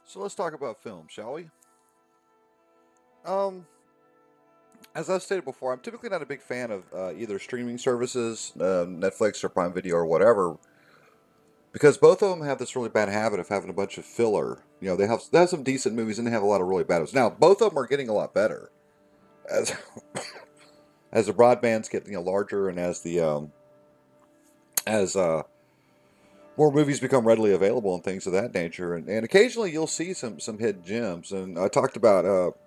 So let's talk about film, shall we? Um, as I've stated before, I'm typically not a big fan of either streaming services, Netflix or Prime Video or whatever, because both of them have this really bad habit of having a bunch of filler. They have some decent movies and they have a lot of really bad ones. Now, both of them are getting a lot better as as the broadbands get larger and as more movies become readily available and things of that nature. And occasionally you'll see some hidden gems. And I talked about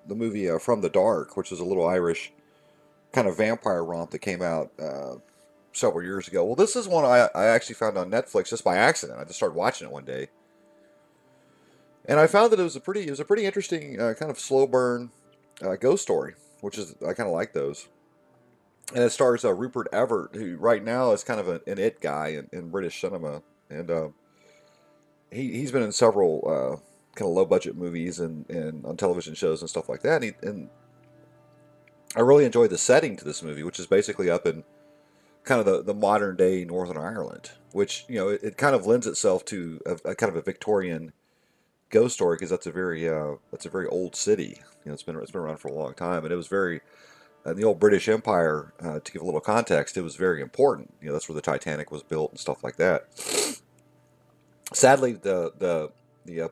the movie From the Dark, which is a little Irish kind of vampire romp that came out several years ago. Well, this is one I actually found on Netflix just by accident. I just started watching it one day, and I found that it was a pretty interesting kind of slow burn ghost story, which is I kind of like those. And it stars Rupert Everett, who right now is kind of an it guy in British cinema, and he's been in several kind of low budget movies and on television shows and stuff like that. And I really enjoyed the setting to this movie, which is basically up in kind of the modern day Northern Ireland, which it kind of lends itself to a kind of a Victorian ghost story because that's a very old city. It's been around for a long time, and it was very the old British Empire. To give a little context, it was very important. That's where the Titanic was built and stuff like that. Sadly, the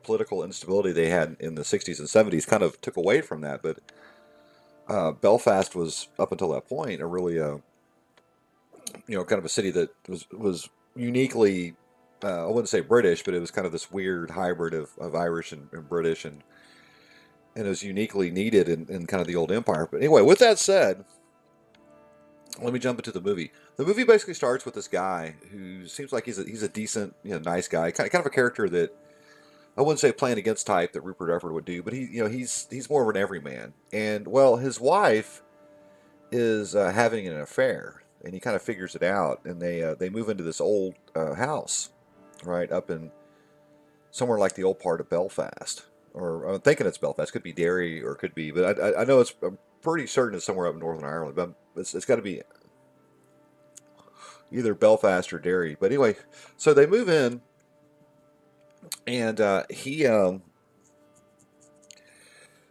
political instability they had in the 60s and 70s kind of took away from that, but Belfast was up until that point a really kind of a city that was uniquely I wouldn't say British, but it was kind of this weird hybrid of Irish and British, and it was uniquely needed in kind of the old empire. But anyway, with that said, let me jump into the movie. The movie basically starts with this guy who seems like he's a decent, nice guy, kind of a character that I wouldn't say playing against type that Rupert Everett would do, but he's more of an everyman. And well, his wife is having an affair, and he kind of figures it out, and they move into this old house, right up in somewhere like the old part of Belfast, or I'm thinking it's Belfast. Could be Derry, or could be, but I know I'm pretty certain it's somewhere up in Northern Ireland. But it's got to be either Belfast or Derry. But anyway, so they move in, and he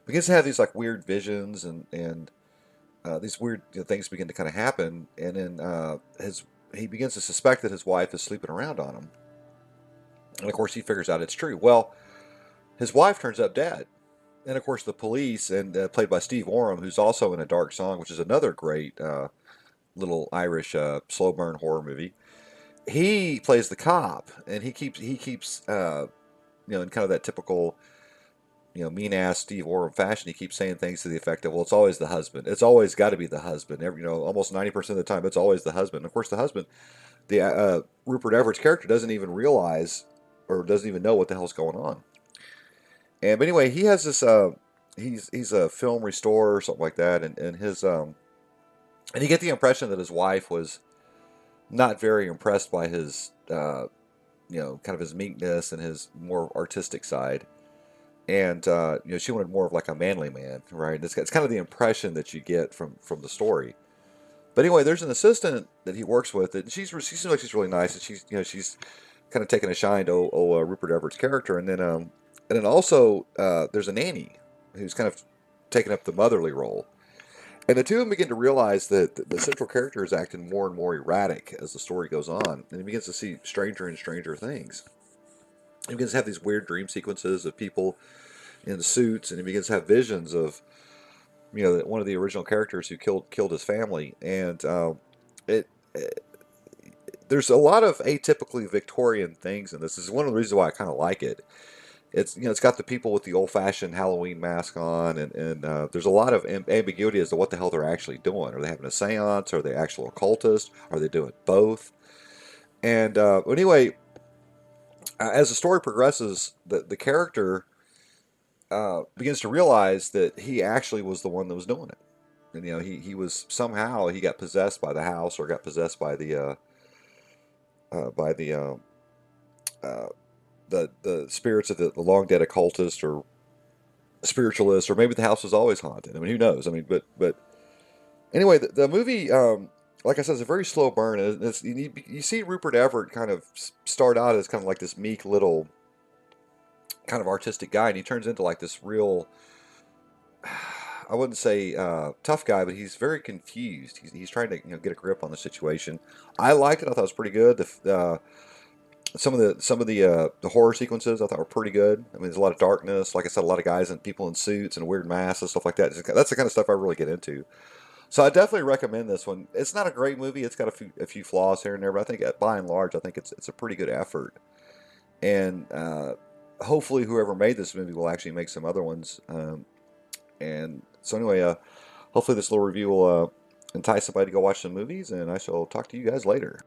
begins to have these like weird visions and these weird things begin to kind of happen, and then his he begins to suspect that his wife is sleeping around on him, and of course he figures out it's true. Well, his wife turns up dead, and of course the police, and played by Steve Oram, who's also in A Dark Song, which is another great little Irish slow burn horror movie. He plays the cop, and he keeps in kind of that typical mean ass Steve Oram fashion, he keeps saying things to the effect of, "Well, it's always the husband. It's always got to be the husband. Almost 90% of the time, it's always the husband." And of course, the husband, the Rupert Everett's character, doesn't even realize or doesn't even know what the hell's going on. And but anyway, he has this. He's a film restorer or something like that, and his and you get the impression that his wife was not very impressed by his kind of his meekness and his more artistic side, and she wanted more of like a manly man, right? It's kind of the impression that you get from the story. But anyway, there's an assistant that he works with, and she seems like she's really nice, and she's kind of taking a shine to Rupert Everett's character, and then also there's a nanny who's kind of taking up the motherly role, and the two of them begin to realize that the central character is acting more and more erratic as the story goes on, and he begins to see stranger and stranger things. He begins to have these weird dream sequences of people in suits, and he begins to have visions of one of the original characters who killed his family, and it, it there's a lot of atypically Victorian things in this. This is one of the reasons why I kind of like it. It's got the people with the old fashioned Halloween mask on, and there's a lot of ambiguity as to what the hell they're actually doing. Are they having a séance? Are they actual occultists? Are they doing both? And anyway, as the story progresses, the character begins to realize that he actually was the one that was doing it. And he was somehow he got possessed by the house, or got possessed by by uh, the spirits of the long dead occultist or spiritualist, or maybe the house was always haunted. I mean, who knows? I mean, but anyway, the movie, like I said, is a very slow burn. You see Rupert Everett kind of start out as kind of like this meek little kind of artistic guy, and he turns into like this real, I wouldn't say tough guy, but he's very confused. He's trying to get a grip on the situation. I liked it. I thought it was pretty good. Some of the horror sequences I thought were pretty good. I mean, there's a lot of darkness. Like I said, a lot of guys and people in suits and weird masks and stuff like that. That's the kind of stuff I really get into. So I definitely recommend this one. It's not a great movie. It's got a few flaws here and there, but I think by and large, I think it's a pretty good effort. And hopefully, whoever made this movie will actually make some other ones. And so anyway, hopefully this little review will entice somebody to go watch some movies. And I shall talk to you guys later.